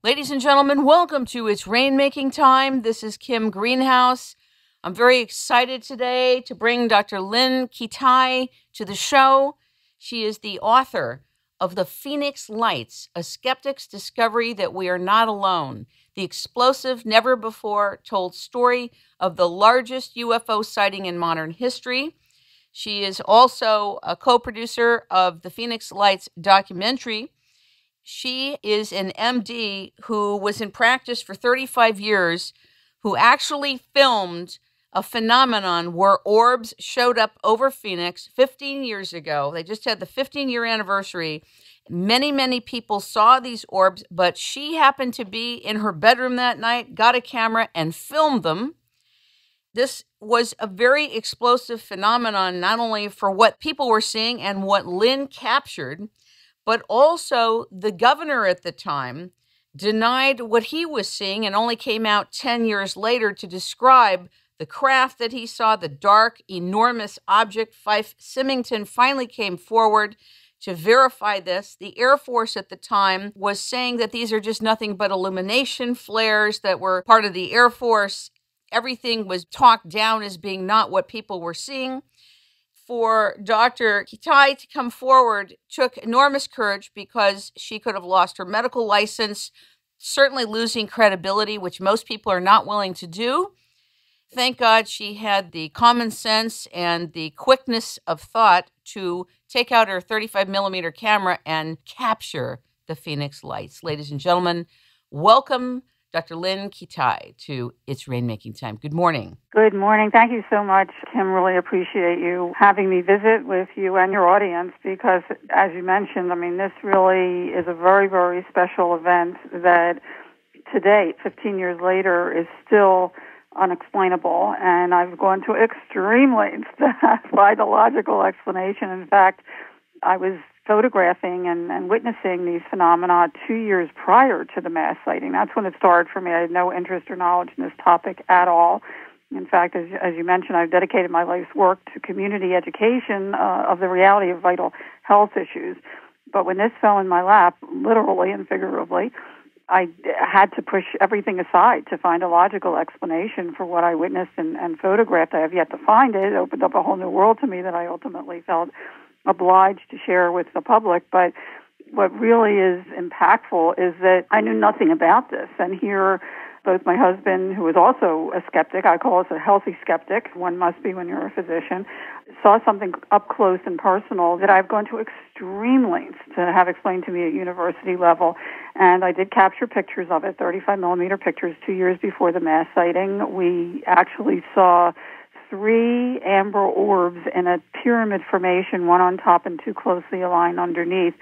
Ladies and gentlemen, welcome to It's Rainmaking Time. This is Kim Greenhouse. I'm very excited today to bring Dr. Lynn Kitai to the show. She is the author of The Phoenix Lights, A Skeptic's Discovery That We Are Not Alone, the explosive, never-before-told story of the largest UFO sighting in modern history. She is also a co-producer of the Phoenix Lights documentary. She is an MD who was in practice for 35 years, who actually filmed a phenomenon where orbs showed up over Phoenix 15 years ago. They just had the 15-year anniversary. Many people saw these orbs, but she happened to be in her bedroom that night, got a camera, and filmed them. This was a very explosive phenomenon, not only for what people were seeing and what Lynn captured, but also the governor at the time denied what he was seeing and only came out 10 years later to describe the craft that he saw, the dark, enormous object. Fife Symington finally came forward to verify this. The Air Force at the time was saying that these are just nothing but illumination flares that were part of the Air Force. Everything was talked down as being not what people were seeing. For Dr. Kitai to come forward took enormous courage because she could have lost her medical license, certainly losing credibility, which most people are not willing to do. Thank God she had the common sense and the quickness of thought to take out her 35-millimeter camera and capture the Phoenix Lights. Ladies and gentlemen, welcome Dr. Lynn Kitai to It's Rainmaking Time. Good morning. Good morning. Thank you so much, Kim. Really appreciate you having me visit with you and your audience because, as you mentioned, this really is a very, very special event that to date, 15 years later, is still unexplainable. And I've gone to extreme lengths to find a logical explanation. In fact, I was photographing and witnessing these phenomena 2 years prior to the mass sighting. That's when it started for me. I had no interest or knowledge in this topic at all. In fact, as you mentioned, I've dedicated my life's work to community education of the reality of vital health issues. But when this fell in my lap, literally and figuratively, I had to push everything aside to find a logical explanation for what I witnessed and photographed. I have yet to find it. It opened up a whole new world to me that I ultimately felt obliged to share with the public. But what really is impactful is that I knew nothing about this. And here, both my husband, who is also a skeptic, I call us a healthy skeptic, one must be when you're a physician, saw something up close and personal that I've gone to extreme lengths to have explained to me at university level. And I did capture pictures of it, 35-millimeter pictures, 2 years before the mass sighting. We actually saw 3 amber orbs in a pyramid formation, one on top and 2 closely aligned underneath,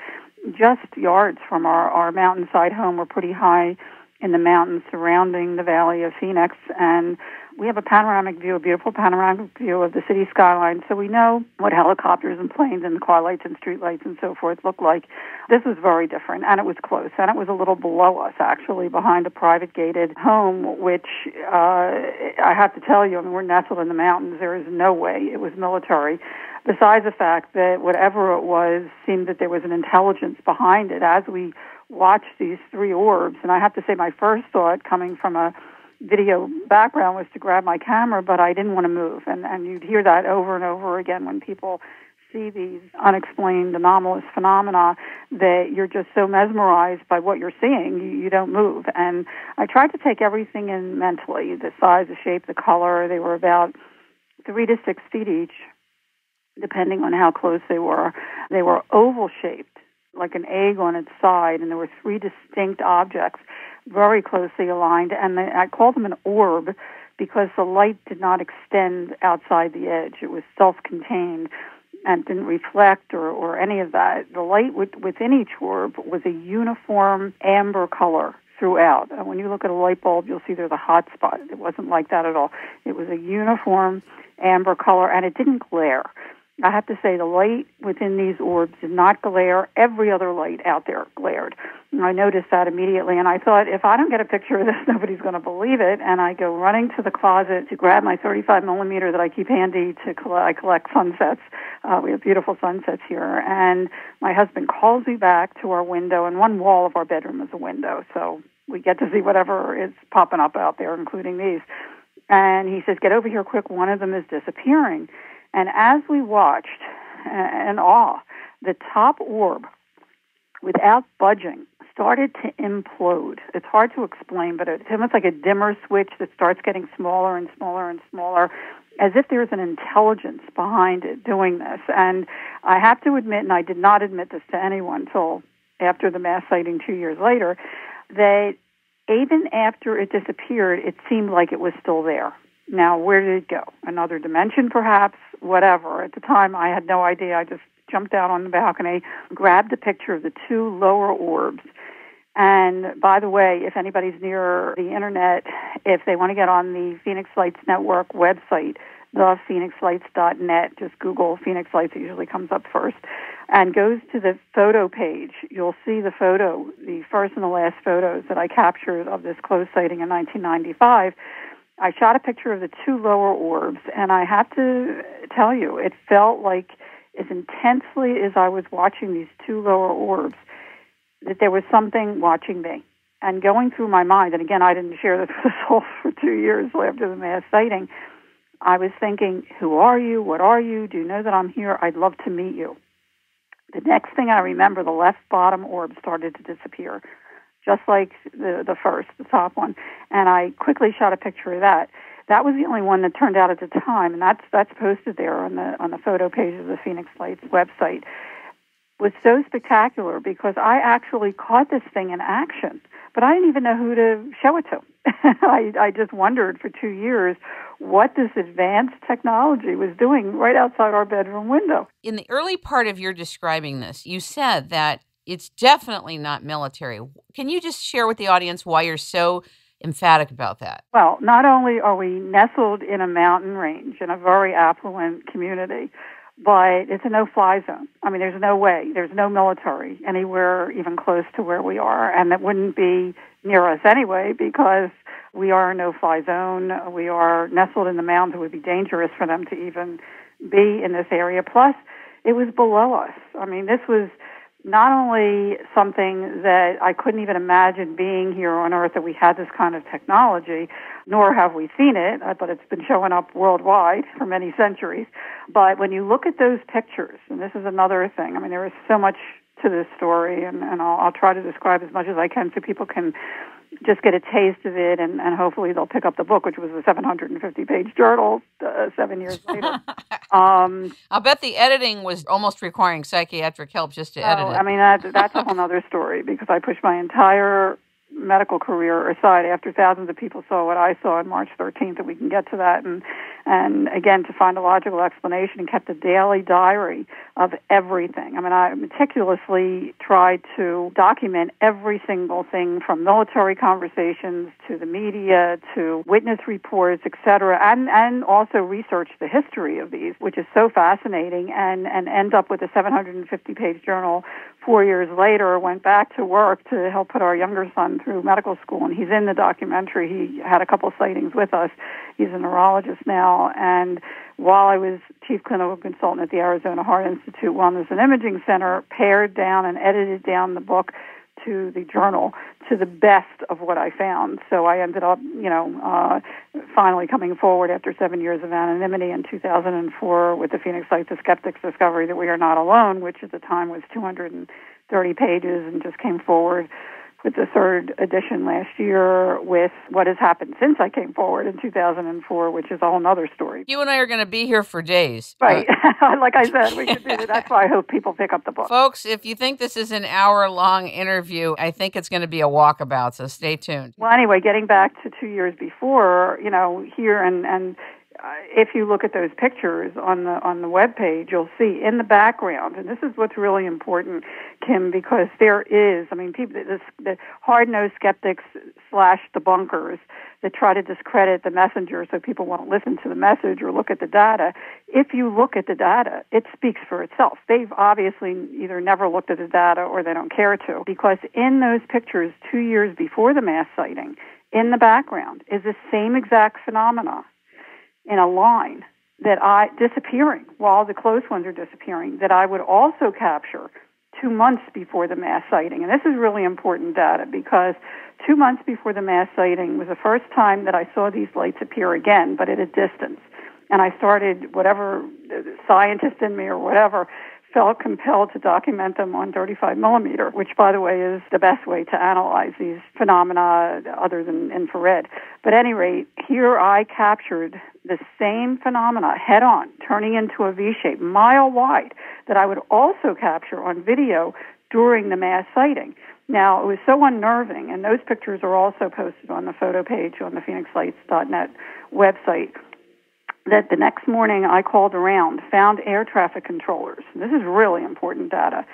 just yards from our mountainside home. We're pretty high in the mountains surrounding the Valley of Phoenix, and we have a panoramic view, a beautiful panoramic view of the city skyline, so we know what helicopters and planes and car lights and street lights and so forth look like. This was very different, and it was close, and it was a little below us, actually, behind a private gated home, which I have to tell you, we're nestled in the mountains. There is no way it was military, besides the fact that whatever it was seemed that there was an intelligence behind it. As we watched these 3 orbs, and I have to say my first thought coming from a video background was to grab my camera, but I didn't want to move. And you'd hear that over and over again when people see these unexplained anomalous phenomena, that you're just so mesmerized by what you're seeing, you don't move. And I tried to take everything in mentally, the size, the shape, the color. They were about 3 to 6 feet each, depending on how close they were. They were oval-shaped, like an egg on its side, and there were 3 distinct objects very closely aligned, and I called them an orb because the light did not extend outside the edge. It was self-contained and didn't reflect or any of that. The light within each orb was a uniform amber color throughout. And when you look at a light bulb, you'll see there's a hot spot. It wasn't like that at all. It was a uniform amber color, and it didn't glare. I have to say the light within these orbs did not glare. Every other light out there glared. And I noticed that immediately, and I thought, if I don't get a picture of this, nobody's going to believe it. And I go running to the closet to grab my 35-millimeter that I keep handy I collect sunsets. We have beautiful sunsets here. And my husband calls me back to our window, and one wall of our bedroom is a window. So we get to see whatever is popping up out there, including these. And he says, get over here quick, one of them is disappearing. And as we watched, in awe, the top orb, without budging, started to implode. It's hard to explain, but it's almost like a dimmer switch that starts getting smaller and smaller and smaller, as if there's an intelligence behind it doing this. And I have to admit, and I did not admit this to anyone until after the mass sighting 2 years later, that even after it disappeared, it seemed like it was still there. Now, where did it go? Another dimension, perhaps? Whatever. At the time, I had no idea. I just jumped out on the balcony, grabbed a picture of the two lower orbs. And by the way, if anybody's near the internet, if they want to get on the Phoenix Lights Network website, thephoenixlights.net, just Google Phoenix Lights, it usually comes up first, and goes to the photo page, you'll see the photo, the first and the last photos that I captured of this close sighting in 1995. I shot a picture of the two lower orbs, and I have to tell you, it felt like as intensely as I was watching these two lower orbs, that there was something watching me. And going through my mind, and again, I didn't share this with us all for 2 years after the mass sighting, I was thinking, who are you? What are you? Do you know that I'm here? I'd love to meet you. The next thing I remember, the left bottom orb started to disappear, just like the first, the top one. And I quickly shot a picture of that. That was the only one that turned out at the time, and that's posted there on the photo page of the Phoenix Lights website. It was so spectacular because I actually caught this thing in action, but I didn't even know who to show it to. I just wondered for 2 years what this advanced technology was doing right outside our bedroom window. In the early part of your describing this, you said that it's definitely not military. Can you just share with the audience why you're so emphatic about that? Well, not only are we nestled in a mountain range in a very affluent community, but it's a no-fly zone. I mean, there's no way. There's no military anywhere even close to where we are, and that wouldn't be near us anyway because we are a no-fly zone. We are nestled in the mountains. It would be dangerous for them to even be in this area. Plus, it was below us. I mean, this was not only something that I couldn't even imagine being here on Earth, that we had this kind of technology, nor have we seen it, but it's been showing up worldwide for many centuries. But when you look at those pictures, and this is another thing, I mean, there is so much to this story, and I'll try to describe as much as I can so people can just get a taste of it, and hopefully they'll pick up the book, which was a 750-page journal 7 years later. I'll bet the editing was almost requiring psychiatric help just to edit it. I mean, that's a whole other story because I pushed my entire medical career aside after thousands of people saw what I saw on March 13th, and we can get to that. And again, to find a logical explanation, and kept a daily diary of everything. I mean, I meticulously tried to document every single thing from military conversations to the media to witness reports, etc., and also research the history of these, which is so fascinating, and end up with a 750-page journal 4 years later. Went back to work to help put our younger son through medical school, and he's in the documentary. He had a couple sightings with us. He's a neurologist now, and while I was chief clinical consultant at the Arizona Heart Institute Wellness and Imaging Center, pared down and edited down the book to the journal to the best of what I found. So I ended up, finally coming forward after 7 years of anonymity in 2004 with the Phoenix Lights of Skeptics discovery that we are not alone, which at the time was 230 pages, and just came forward with the third edition last year with what has happened since I came forward in 2004, which is a whole other story. You and I are going to be here for days. Right. Like I said, we could do that. That's why I hope people pick up the book. Folks, if you think this is an hour-long interview, I think it's going to be a walkabout, so stay tuned. Well, anyway, getting back to 2 years before, here and if you look at those pictures on the webpage, you'll see in the background, and this is what's really important, Kim, because there is, people, the hard-nosed skeptics / debunkers that try to discredit the messenger so people won't listen to the message or look at the data. If you look at the data, it speaks for itself. They've obviously either never looked at the data or they don't care to, because in those pictures 2 years before the mass sighting, in the background is the same exact phenomena in a line that disappearing while the close ones are disappearing, that I would also capture 2 months before the mass sighting. And this is really important data because 2 months before the mass sighting was the first time that I saw these lights appear again, but at a distance. And I started, whatever scientist in me or whatever, felt compelled to document them on 35 millimeter, which, by the way, is the best way to analyze these phenomena other than infrared. But at any rate, here I captured the same phenomena head on, turning into a V shape, mile wide, that I would also capture on video during the mass sighting. Now, it was so unnerving, and those pictures are also posted on the photo page on the phoenixlights.net website, that the next morning I called around, found air traffic controllers. This is really important data.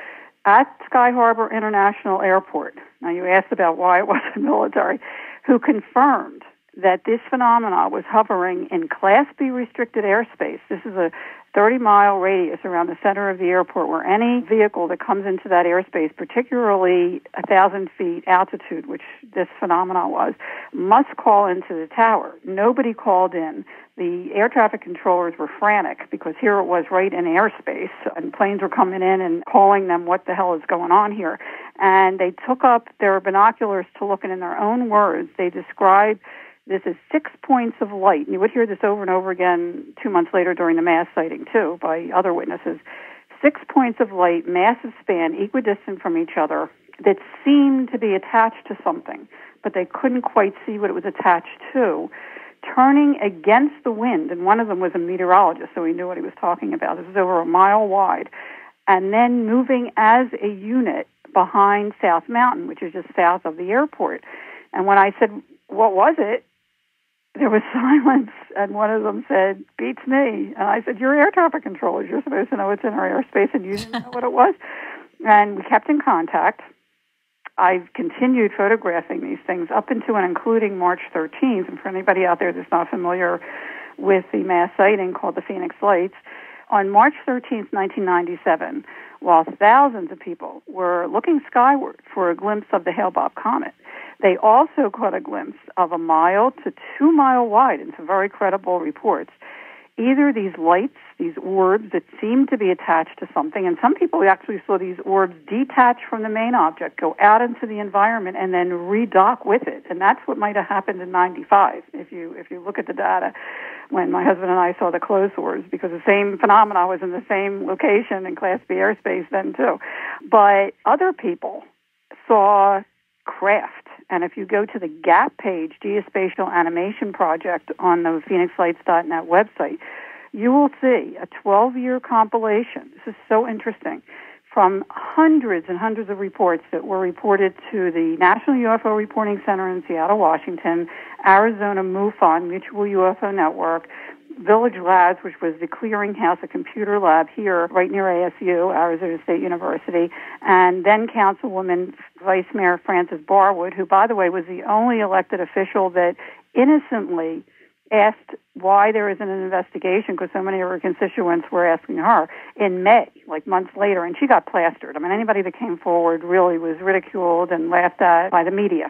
At Sky Harbor International Airport, now you asked about why it wasn't military, who confirmed that this phenomena was hovering in Class B restricted airspace. This is a 30-mile radius around the center of the airport where any vehicle that comes into that airspace, particularly 1,000 feet altitude, which this phenomena was, must call into the tower. Nobody called in. The air traffic controllers were frantic because here it was right in airspace, and planes were coming in and calling them, what the hell is going on here? And they took up their binoculars to look, and in their own words, they described this is 6 points of light. And you would hear this over and over again 2 months later during the mass sighting, too, by other witnesses. 6 points of light, massive span, equidistant from each other, that seemed to be attached to something, but they couldn't quite see what it was attached to, turning against the wind. And one of them was a meteorologist, so he knew what he was talking about. This was over a mile wide. And then moving as a unit behind South Mountain, which is just south of the airport. And when I said, what was it? There was silence, and one of them said, beats me. And I said, you're air traffic controllers. You're supposed to know what's in our airspace, and you didn't know what it was. And we kept in contact. I've continued photographing these things up into and including March 13th. And for anybody out there that's not familiar with the mass sighting called the Phoenix Lights, on March 13th, 1997, while thousands of people were looking skyward for a glimpse of the Hale-Bopp comet, they also caught a glimpse of a mile to 2 mile wide in some very credible reports. Either these lights, these orbs that seemed to be attached to something, and some people actually saw these orbs detach from the main object, go out into the environment, and then redock with it. And that's what might have happened in 95, if you look at the data, when my husband and I saw the close orbs, because the same phenomena was in the same location in Class B airspace then, too. But other people saw craft. And if you go to the GAP page, Geospatial Animation Project, on the phoenixlights.net website, you will see a 12-year compilation. This is so interesting. From hundreds and hundreds of reports that were reported to the National UFO Reporting Center in Seattle, Washington, Arizona MUFON, Mutual UFO Network, Village Labs, which was the clearinghouse, a computer lab here right near ASU, Arizona State University, and then Councilwoman Vice Mayor Frances Barwood, who, by the way, was the only elected official that innocently asked why there isn't an investigation, because so many of her constituents were asking her in May, like months later, and she got plastered. I mean, anybody that came forward really was ridiculed and laughed at by the media.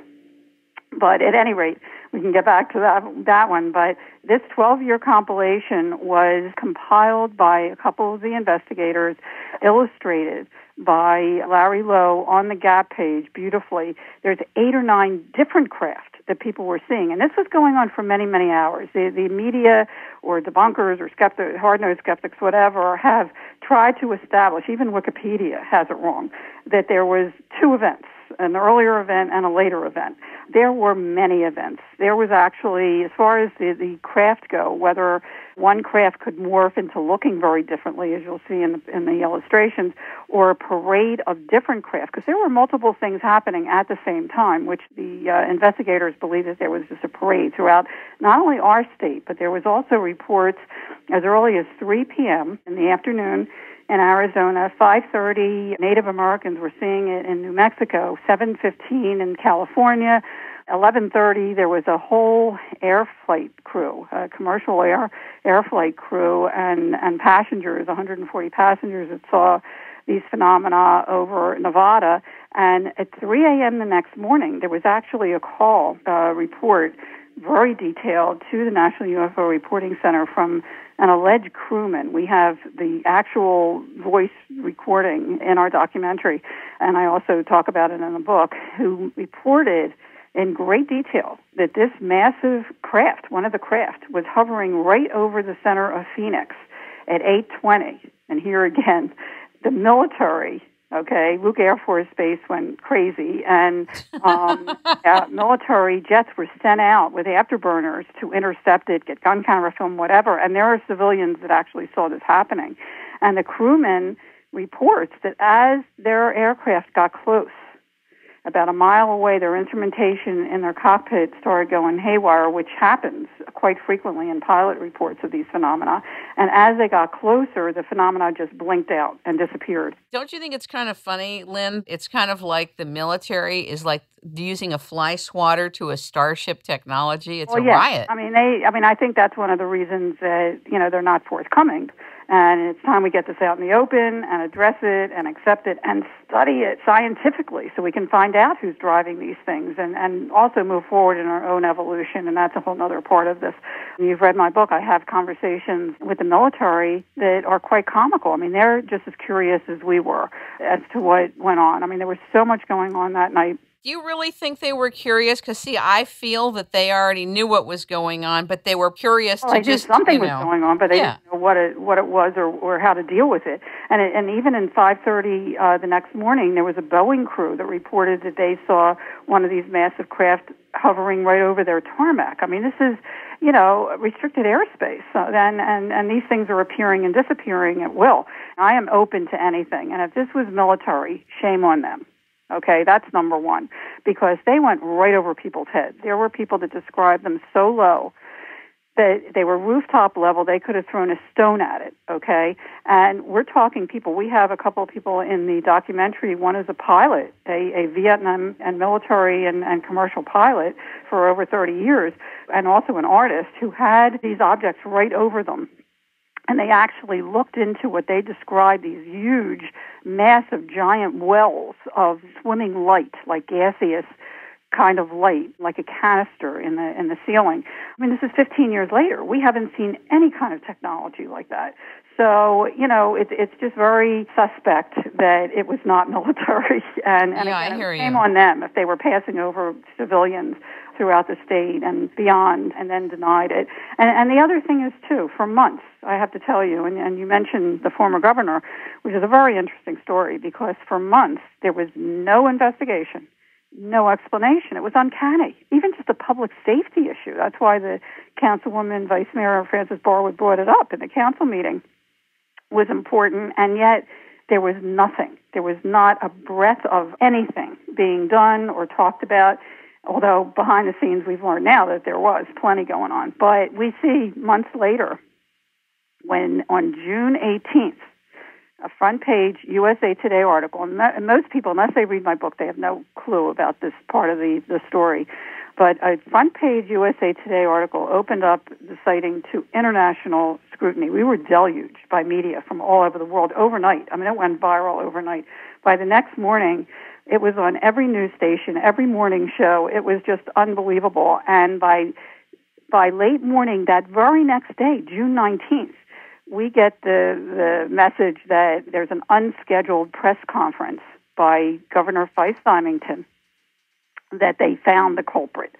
But at any rate, we can get back to that one. But this 12-year compilation was compiled by a couple of the investigators, illustrated by Larry Lowe on the GAP page beautifully. There's 8 or 9 different craft that people were seeing. And this was going on for many, many hours. The media or debunkers or skeptics, hard-nosed skeptics, whatever, have tried to establish, even Wikipedia has it wrong, that there was 2 events, an earlier event and a later event. There were many events. There was actually, as far as the craft go, whether one craft could morph into looking very differently, as you'll see in the illustrations, or a parade of different craft, because there were multiple things happening at the same time, which the investigators believe that there was just a parade throughout not only our state, but there was also reports as early as 3 p.m. in the afternoon in Arizona, 5:30 Native Americans were seeing it in New Mexico, 7:15 in California, 11:30 there was a whole air flight crew, a commercial air flight crew and passengers, 140 passengers that saw these phenomena over Nevada. And at 3 a.m. the next morning, there was actually a report very detailed, to the National UFO Reporting Center from an alleged crewman. We have the actual voice recording in our documentary, and I also talk about it in the book, who reported in great detail that this massive craft, one of the craft, was hovering right over the center of Phoenix at 8:20. And here again, the military, Luke Air Force Base went crazy, and military jets were sent out with afterburners to intercept it, get gun camera film, whatever. And there are civilians that actually saw this happening. And the crewman reports that as their aircraft got close, about a mile away, their instrumentation in their cockpit started going haywire, which happens quite frequently in pilot reports of these phenomena. And as they got closer, the phenomena just blinked out and disappeared. Don't you think it's kind of funny, Lynn? It's kind of like the military is like using a fly swatter to a starship technology. It's a riot. I think that's one of the reasons that, they're not forthcoming. And it's time we get this out in the open and address it and accept it and study it scientifically so we can find out who's driving these things and also move forward in our own evolution. And that's a whole other part of this. You've read my book. I have conversations with the military that are quite comical. They're just as curious as we were as to what went on. There was so much going on that night. Do you really think they were curious? Because, see, I feel that they already knew what was going on, but they were curious to just, something was going on, but they didn't know what it was or how to deal with it. And even in 5:30 the next morning, there was a Boeing crew that reported that they saw one of these massive craft hovering right over their tarmac. This is, restricted airspace. And these things are appearing and disappearing at will. I am open to anything. And if this was military, shame on them. Okay, that's number one, because they went right over people's heads. There were people that described them so low that they were rooftop level. They could have thrown a stone at it, okay? And we're talking people. We have a couple of people in the documentary. One is a pilot, a Vietnam and military and commercial pilot for over 30 years, and also an artist who had these objects right over them. And they actually looked into what they described, these huge, massive, giant wells of swimming light, like gaseous kind of light, like a canister in the ceiling. This is 15 years later. We haven't seen any kind of technology like that. So, it's just very suspect that it was not military. And I hear you. Shame on them if they were passing over civilians throughout the state and beyond and then denied it. And the other thing is, too, for months, I have to tell you, and you mentioned the former governor, which is a very interesting story, because for months there was no investigation, no explanation. It was uncanny, even just a public safety issue. That's why the councilwoman, Vice Mayor Frances Barwood, brought it up in the council meeting. Was important, and yet there was nothing. There was not a breath of anything being done or talked about, although behind the scenes we've learned now that there was plenty going on. But we see months later, when on June 18th, a front page USA Today article, and most people, unless they read my book, they have no clue about this part of the story. But a front page USA Today article opened up the sighting to international scrutiny. We were deluged by media from all over the world overnight. It went viral overnight. By the next morning, it was on every news station, every morning show. It was just unbelievable. And by late morning that very next day, June 19th, we get the message that there's an unscheduled press conference by Governor Feist-Symington that they found the culprit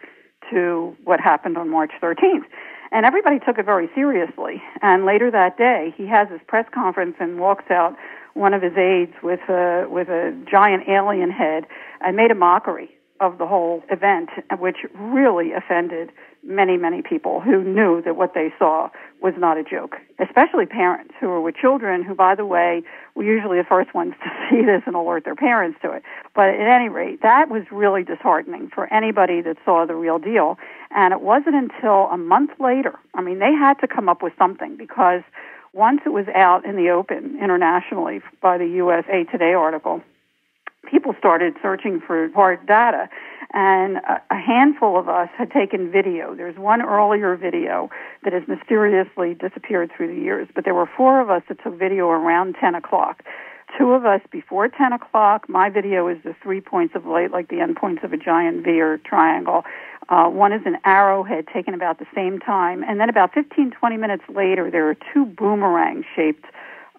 to what happened on March 13th. And everybody took it very seriously. And later that day, he has his press conference and walks out one of his aides with a giant alien head and made a mockery of the whole event, which really offended many, many people who knew that what they saw was not a joke, especially parents who were with children who, by the way, were usually the first ones to see this and alert their parents to it. But at any rate, that was really disheartening for anybody that saw the real deal. And it wasn't until a month later, they had to come up with something, because once it was out in the open internationally by the USA Today article, people started searching for hard data, and a handful of us had taken video. There's one earlier video that has mysteriously disappeared through the years, but there were 4 of us that took video around 10 o'clock. 2 of us before 10 o'clock. My video is the 3 points of light, like the endpoints of a giant V or triangle. One is an arrowhead taken about the same time. And then about 15, 20 minutes later, there are two boomerang-shaped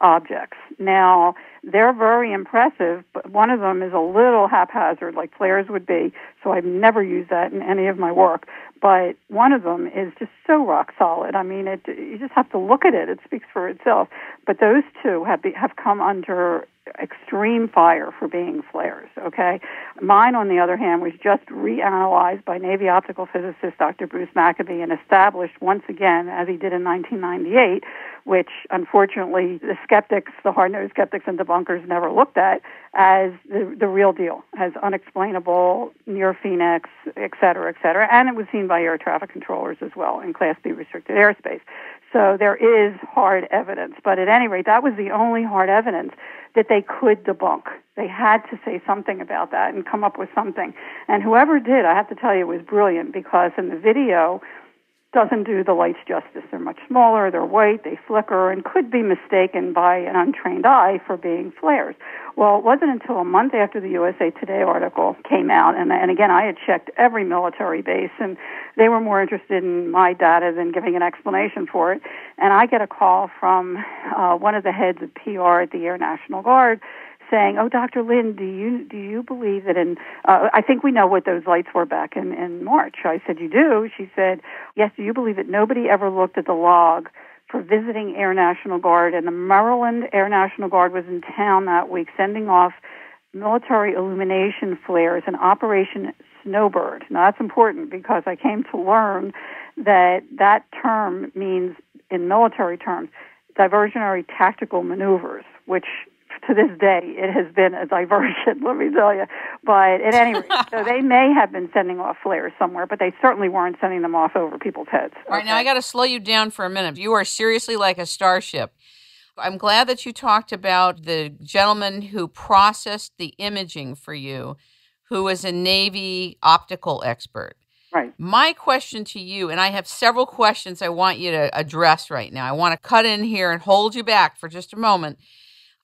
objects. Now, they're very impressive, but one of them is a little haphazard, like flares would be, so I've never used that in any of my work. But one of them is just so rock solid. I mean, you just have to look at it. It speaks for itself. But those two have come under extreme fire for being flares, okay? Mine, on the other hand, was just reanalyzed by Navy optical physicist Dr. Bruce Maccabee and established once again, as he did in 1998, which unfortunately the skeptics, the hard-nosed skeptics and debunkers never looked at, as the real deal, as unexplainable, near Phoenix, et cetera, and it was seen by air traffic controllers as well in Class B restricted airspace. So there is hard evidence, but at any rate, that was the only hard evidence that they could debunk. They had to say something about that and come up with something. And whoever did, I have to tell you, was brilliant, because in the video doesn't do the lights justice. They're much smaller, they're white, they flicker, and could be mistaken by an untrained eye for being flares. Well, it wasn't until a month after the USA Today article came out, and again, I had checked every military base, and they were more interested in my data than giving an explanation for it. And I get a call from one of the heads of PR at the Air National Guard saying, "Oh, Dr. Lynn, do you believe that in, I think we know what those lights were back in March." I said, "You do?" She said, "Yes, do you believe that nobody ever looked at the log for visiting Air National Guard, and the Maryland Air National Guard was in town that week sending off military illumination flares in Operation Snowbird." Now, that's important, because I came to learn that term means, in military terms, diversionary tactical maneuvers, which to this day, it has been a diversion, let me tell you. But at any rate, so they may have been sending off flares somewhere, but they certainly weren't sending them off over people's heads. All right, now I got to slow you down for a minute. You are seriously like a starship. I'm glad that you talked about the gentleman who processed the imaging for you, who was a Navy optical expert. Right. My question to you, and I have several questions I want you to address right now. I want to cut in here and hold you back for just a moment,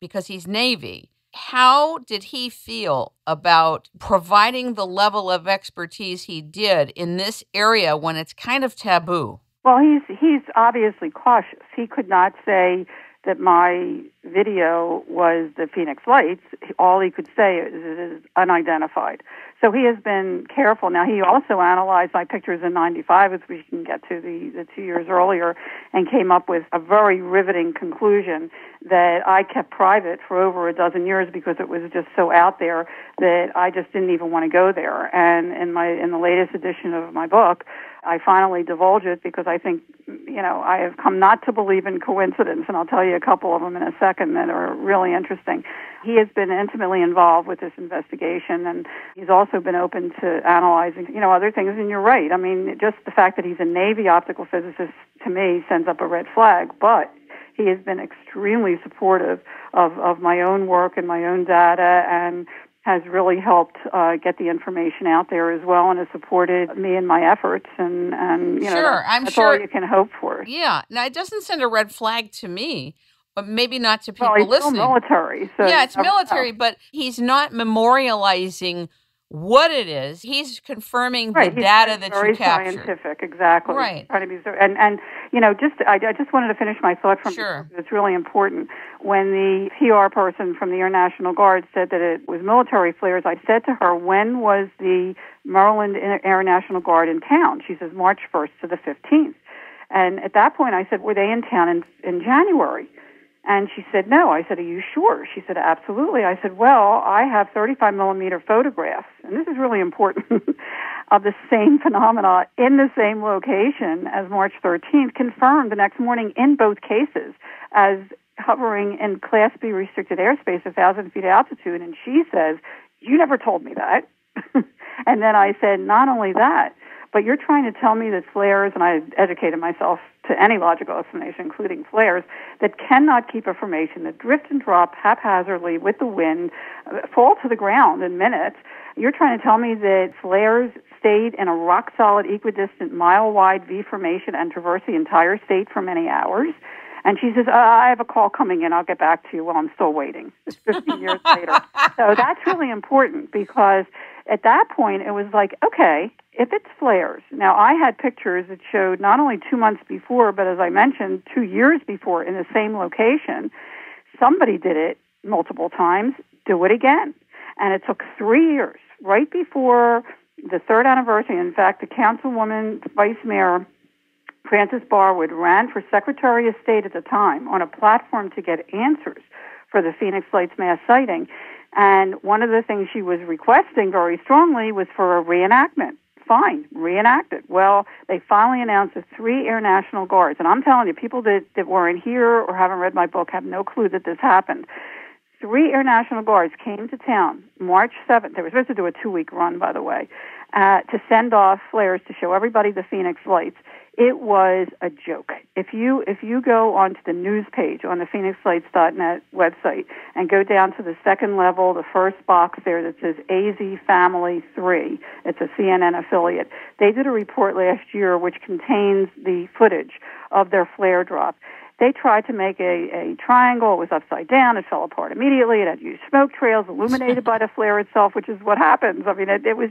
because he's Navy. How did he feel about providing the level of expertise he did in this area when it's kind of taboo? Well, he's obviously cautious. He could not say that my video was the Phoenix Lights. All he could say is it is unidentified. So he has been careful. Now, he also analyzed my pictures in 95, as we can get to the 2 years earlier, and came up with a very riveting conclusion that I kept private for over a dozen years, because it was just so out there that I just didn't even want to go there. And in the latest edition of my book, I finally divulge it, because I think, I have come not to believe in coincidence, and I'll tell you a couple of them in a second that are really interesting. He has been intimately involved with this investigation, and he's also been open to analyzing, other things. And you're right. I mean, just the fact that he's a Navy optical physicist, to me, sends up a red flag. But he has been extremely supportive of my own work and my own data, and has really helped get the information out there as well, and has supported me in my efforts. And sure, that's all you can hope for. Yeah. Now, it doesn't send a red flag to me, but maybe not to people well, he's listening. Still military. So yeah, it's military, but he's not memorializing what it is. He's confirming the data that you captured. Very scientific, exactly. Right. Trying to be, I just wanted to finish my thought from Sure. It's really important. When the PR person from the Air National Guard said that it was military flares, I said to her, "When was the Maryland Air National Guard in town?" She says, "March 1st to the 15th. And at that point, I said, "Were they in town in January?" And she said, "No." I said, "Are you sure?" She said, "Absolutely." I said, "Well, I have 35 millimeter photographs," and this is really important, of the same phenomena in the same location as March 13th, confirmed the next morning in both cases as hovering in Class B restricted airspace, 1,000 feet altitude. And she says, "You never told me that." And then I said, "Not only that, but you're trying to tell me that flares," and I educated myself to any logical explanation, including flares, that cannot keep a formation, that drift and drop haphazardly with the wind, fall to the ground in minutes. You're trying to tell me that flares stayed in a rock-solid, equidistant, mile-wide V formation and traversed the entire state for many hours? And she says, "I have a call coming in. I'll get back to you." Well, I'm still waiting. It's 15 years later. So that's really important, because at that point, it was like, okay, if it's flares. Now, I had pictures that showed not only 2 months before, but as I mentioned, 2 years before in the same location. Somebody did it multiple times. Do it again. And it took 3 years, right before the third anniversary. In fact, the councilwoman, Vice Mayor Frances Barwood, ran for Secretary of State at the time on a platform to get answers for the Phoenix Lights mass sighting. And one of the things she was requesting very strongly was for a reenactment. Fine, reenact it. Well, they finally announced the 3 Air National Guards. And I'm telling you, people that weren't here or haven't read my book have no clue that this happened. 3 Air National Guards came to town March 7th. They were supposed to do a 2-week run, by the way, to send off flares to show everybody the Phoenix Lights. It was a joke. If you go onto the news page on the PhoenixLights.net website and go down to the second level, the first box there that says AZ Family 3, it's a CNN affiliate. They did a report last year which contains the footage of their flare drop. They tried to make a triangle. It was upside down. It fell apart immediately. It had used smoke trails illuminated by the flare itself, which is what happens. I mean, it was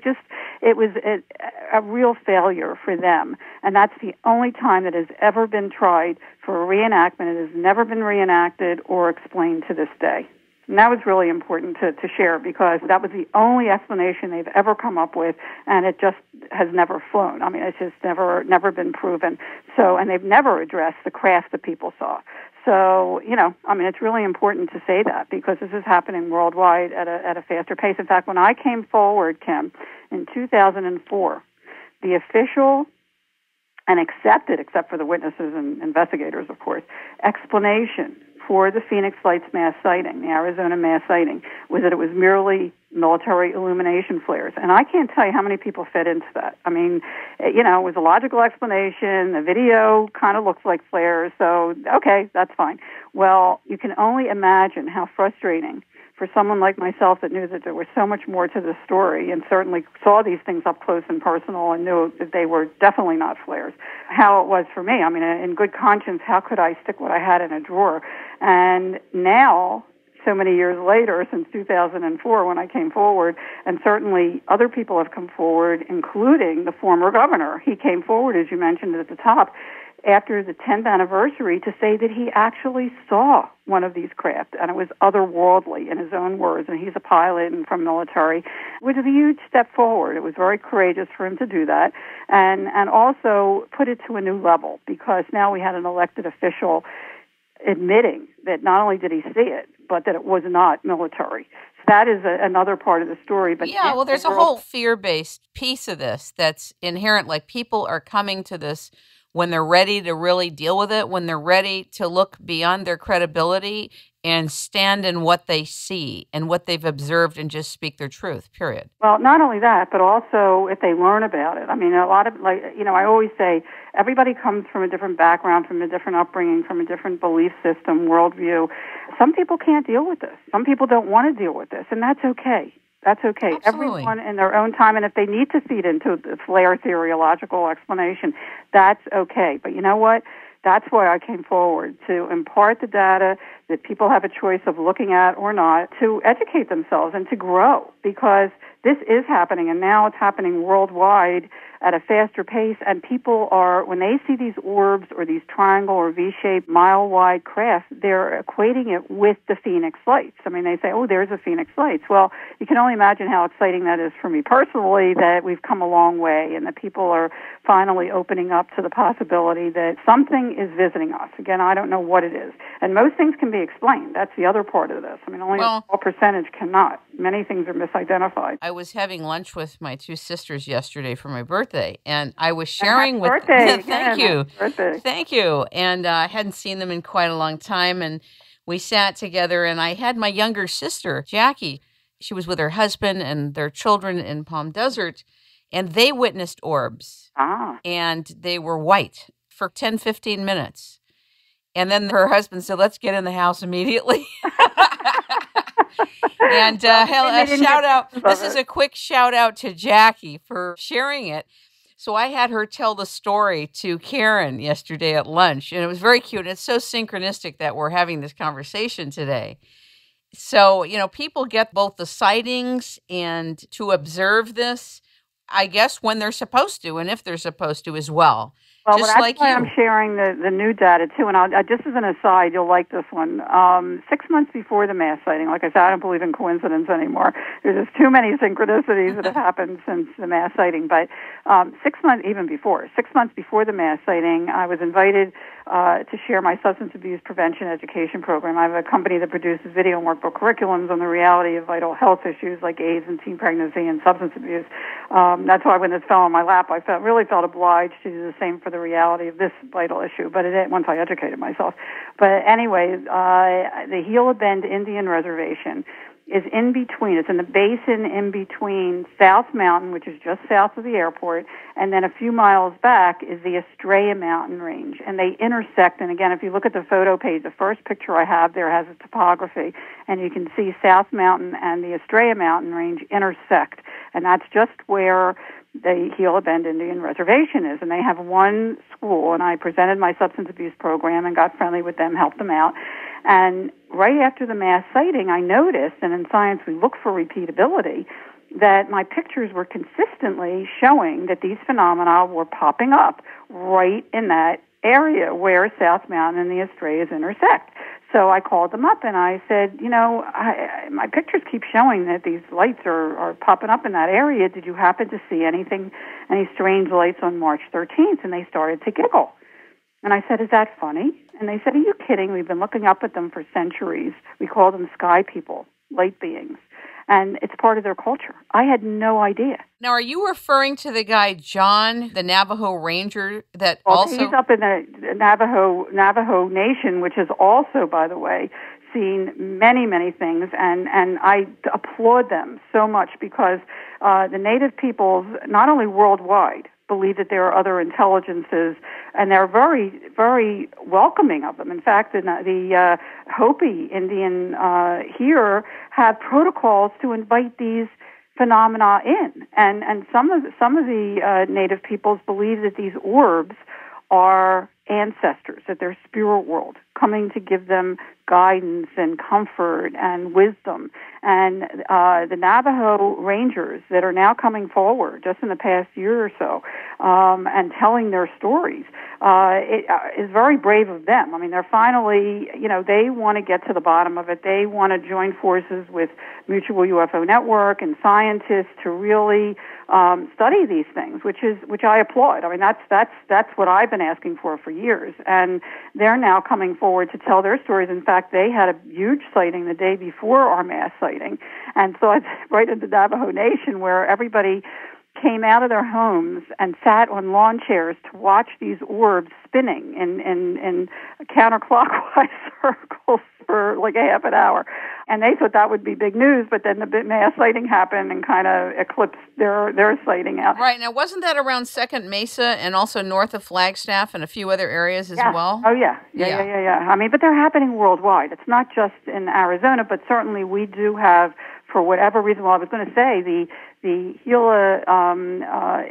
a real failure for them. And that's the only time that has ever been tried for a reenactment. It has never been reenacted or explained to this day. And that was really important to share because that was the only explanation they've ever come up with, and it just has never flown. I mean, it's just never been proven. So, and they've never addressed the craft that people saw. So, I mean, it's really important to say that because this is happening worldwide at a faster pace. In fact, when I came forward, Kim, in 2004, the official and accepted, except for the witnesses and investigators, of course, explanation for the Phoenix Lights mass sighting, the Arizona mass sighting, was that it was merely military illumination flares. And I can't tell you how many people fed into that. I mean, it was a logical explanation. The video kind of looks like flares, so okay, that's fine. Well, you can only imagine how frustrating for someone like myself that knew that there was so much more to the story and certainly saw these things up close and personal and knew that they were definitely not flares, how it was for me. I mean, in good conscience, how could I stick what I had in a drawer? And now, so many years later, since 2004 when I came forward, and certainly other people have come forward, including the former governor. He came forward, as you mentioned at the top, after the 10th anniversary to say that he actually saw one of these craft, and it was otherworldly in his own words, and he's a pilot and from military, which is a huge step forward. It was very courageous for him to do that, and also put it to a new level, because now we had an elected official admitting that not only did he see it, but that it was not military. So that is another part of the story. But yeah, well, there's a whole fear-based piece of this that's inherent. Like, people are coming to this when they're ready to really deal with it, when they're ready to look beyond their credibility and stand in what they see and what they've observed and just speak their truth, period. Well, not only that, but also if they learn about it. I mean, a lot of, I always say everybody comes from a different background, from a different upbringing, from a different belief system, worldview. Some people can't deal with this. Some people don't want to deal with this, and that's okay. That's okay. Absolutely. Everyone in their own time, and if they need to feed into the flare theological explanation, that's okay. But you know what? That's why I came forward, to impart the data that people have a choice of looking at or not, to educate themselves and to grow, because this is happening, and now it's happening worldwide at a faster pace, and people are, when they see these orbs or these triangle or V-shaped mile-wide craft, they're equating it with the Phoenix Lights. I mean, they say, oh, there's a Phoenix Lights. Well, you can only imagine how exciting that is for me personally, that we've come a long way and that people are finally opening up to the possibility that something is visiting us. Again, I don't know what it is. And most things can be explained. That's the other part of this. I mean, only a small percentage cannot. Many things are misidentified. I was having lunch with my 2 sisters yesterday for my birthday, and I was sharing with birthday. Thank you. Birthday. Thank you. And I hadn't seen them in quite a long time, and we sat together, and I had my younger sister, Jackie. She was with her husband and their children in Palm Desert, and they witnessed orbs. And they were white for 10, 15 minutes. And then her husband said, let's get in the house immediately. And a shout out. This is a quick shout out to Jackie for sharing it. So I had her tell the story to Karen yesterday at lunch, and it was very cute. It's so synchronistic that we're having this conversation today. So, people get both the sightings and to observe this, I guess, when they're supposed to and if they're supposed to as well. Well, Just that's like why I'm you. sharing the new data, too. And just as an aside, you'll like this one. 6 months before the mass sighting, like I said, I don't believe in coincidence anymore. There's just too many synchronicities that have happened since the mass sighting. But 6 months, even before, 6 months before the mass sighting, I was invited to share my substance abuse prevention education program. I have a company that produces video and workbook curriculums on the reality of vital health issues like AIDS and teen pregnancy and substance abuse. That's why when this fell on my lap, I really felt obliged to do the same for the reality of this vital issue, but once I educated myself. But anyway, the Gila Bend Indian Reservation is in between. It's in the basin in between South Mountain, which is just south of the airport, and then a few miles back is the Estrella Mountain Range. And they intersect, and again, if you look at the photo page, the first picture I have there has a topography, and you can see South Mountain and the Estrella Mountain Range intersect. And that's just where the Gila Bend Indian Reservation is. And they have one school, and I presented my substance abuse program and got friendly with them, helped them out. And right after the mass sighting, I noticed, and in science we look for repeatability, that my pictures were consistently showing that these phenomena were popping up right in that area where South Mountain and the Estrellas intersect. So I called them up and I said, my pictures keep showing that these lights are popping up in that area. Did you happen to see any strange lights on March 13th? And they started to giggle. And I said, is that funny? And they said, are you kidding? We've been looking up at them for centuries. We call them sky people, light beings. And it's part of their culture. I had no idea. Now, are you referring to the guy, John, the Navajo Ranger, that He's up in the Navajo Nation, which has also, by the way, seen many, many things. And I applaud them so much because the Native peoples, not only worldwide, believe that there are other intelligences, and they're very, very welcoming of them. In fact, the Hopi Indian here have protocols to invite these phenomena in, and some of the Native peoples believe that these orbs are ancestors, that they're spirit world coming to give them guidance and comfort and wisdom. And the Navajo Rangers that are now coming forward just in the past year or so and telling their stories, it is very brave of them. I mean, they're finally, they want to get to the bottom of it. They want to join forces with Mutual UFO Network and scientists to really study these things, which I applaud. I mean, that's what I've been asking for years, and they're now coming forward to tell their stories. In fact, they had a huge sighting the day before our mass sighting, and so it's right in the Navajo Nation where everybody came out of their homes and sat on lawn chairs to watch these orbs spinning in counterclockwise circles for like a half an hour. And they thought that would be big news, but then the mass sighting happened and kind of eclipsed their sighting out. Right. Now, wasn't that around Second Mesa and also north of Flagstaff and a few other areas as well? Oh, yeah. I mean, but they're happening worldwide. It's not just in Arizona, but certainly we do have, for whatever reason, I was going to say, the Gila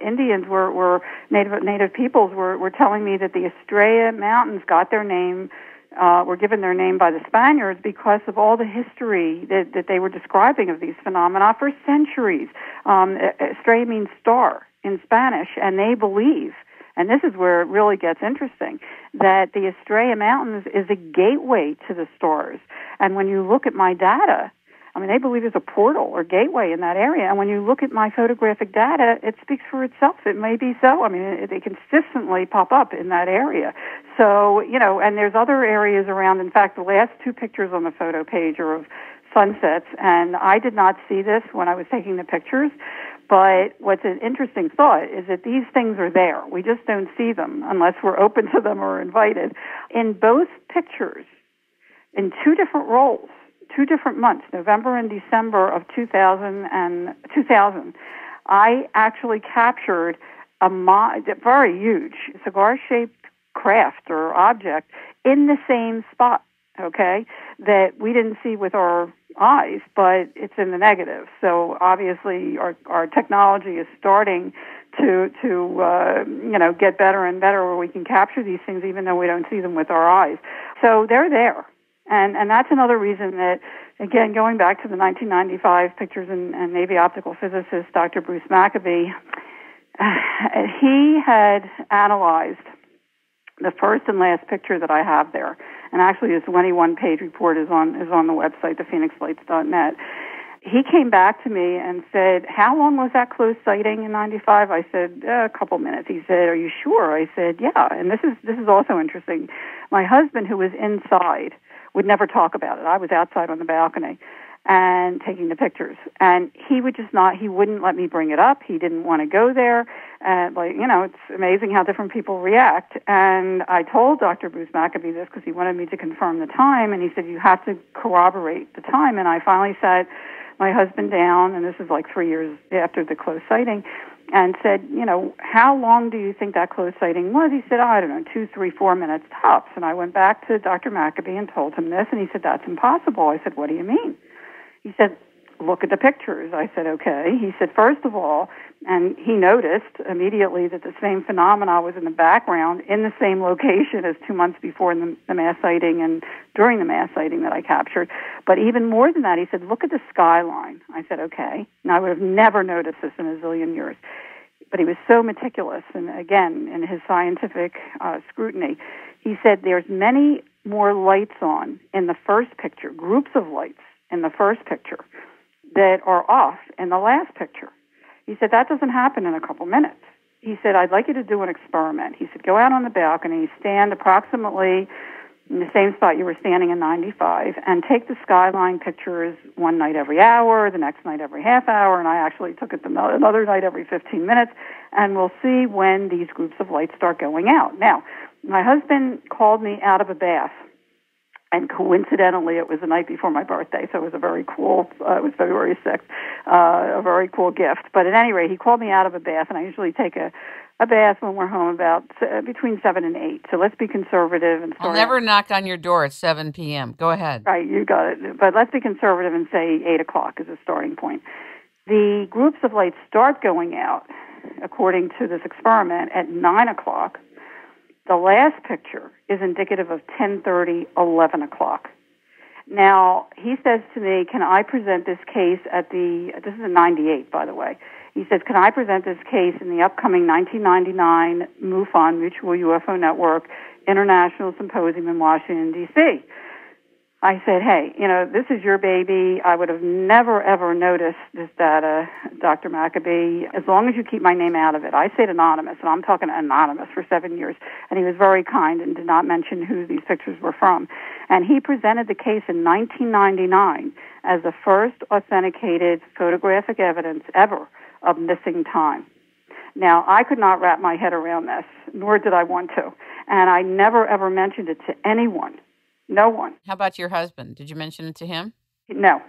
Indians were native peoples were telling me that the Estrella Mountains got their name, were given their name by the Spaniards because of all the history that they were describing of these phenomena for centuries. Estrella means star in Spanish, and they believe, and this is where it really gets interesting, that the Estrella Mountains is a gateway to the stars. And when you look at my data, I mean, they believe there's a portal or gateway in that area. And when you look at my photographic data, it speaks for itself. It may be so. I mean, they consistently pop up in that area. So, and there's other areas around. In fact, the last two pictures on the photo page are of sunsets. And I did not see this when I was taking the pictures. But what's an interesting thought is that these things are there. We just don't see them unless we're open to them or invited. In both pictures, in two different roles, 2 different months, November and December of 2000, I actually captured a very huge cigar-shaped craft or object in the same spot, okay, that we didn't see with our eyes, but it's in the negative. So obviously our technology is starting to get better and better where we can capture these things even though we don't see them with our eyes. So they're there. And that's another reason that again, going back to the 1995 pictures and Navy optical physicist Dr. Bruce Maccabee, he had analyzed the first and last picture that I have there, and actually his 21-page report is on the website, thephoenixlights.net. He came back to me and said, "How long was that close sighting in 95?" I said, "A couple minutes." He said, "Are you sure?" I said, "Yeah." And this is also interesting. My husband, who was inside, would never talk about it. I was outside on the balcony and taking the pictures, and he wouldn't let me bring it up. He didn't want to go there. And it's amazing how different people react. And I told Dr. Bruce Maccabee this because he wanted me to confirm the time, and he said, "You have to corroborate the time." And I finally sat my husband down, and this is like 3 years after the close sighting, and said, "How long do you think that close sighting was?" He said, "I don't know, 2, 3, 4 minutes tops." And I went back to Dr. Maccabee and told him this, and he said, "That's impossible." I said, "What do you mean?" He said, "Look at the pictures." I said, "Okay." He said, "First of all," and he noticed immediately that the same phenomena was in the background in the same location as 2 months before in the mass sighting and during the mass sighting that I captured. But even more than that, he said, "Look at the skyline." I said, "Okay." And I would have never noticed this in a zillion years. But he was so meticulous, and again, in his scientific scrutiny, he said there's many more lights on in the first picture, groups of lights in the first picture, that are off in the last picture. He said, that doesn't happen in a couple minutes. He said, I'd like you to do an experiment. He said, go out on the balcony, stand approximately in the same spot you were standing in 95, and take the skyline pictures one night every hour, the next night every half hour, and I actually took it another night every 15 minutes, and we'll see when these groups of lights start going out. Now, my husband called me out of a bath, and coincidentally, it was the night before my birthday, so it was a very cool, it was February 6th, a very cool gift. But at any rate, he called me out of a bath, and I usually take a bath when we're home about between 7 and 8. So let's be conservative and start. I'll never knock on your door at 7 p.m. Go ahead. Right, you got it. But let's be conservative and say 8 o'clock is a starting point. The groups of lights start going out, according to this experiment, at 9 o'clock. The last picture is indicative of 10:30, 11 o'clock. Now, he says to me, can I present this case this is in 98, by the way. He says, can I present this case in the upcoming 1999 MUFON, Mutual UFO Network, International Symposium in Washington, D.C.? I said, hey, this is your baby. I would have never, ever noticed this data, Dr. Maccabee, as long as you keep my name out of it. I stayed anonymous, and I'm talking anonymous for 7 years. And he was very kind and did not mention who these pictures were from. And he presented the case in 1999 as the first authenticated photographic evidence ever of missing time. Now, I could not wrap my head around this, nor did I want to. And I never, ever mentioned it to anyone. No one. How about your husband? Did you mention it to him? No.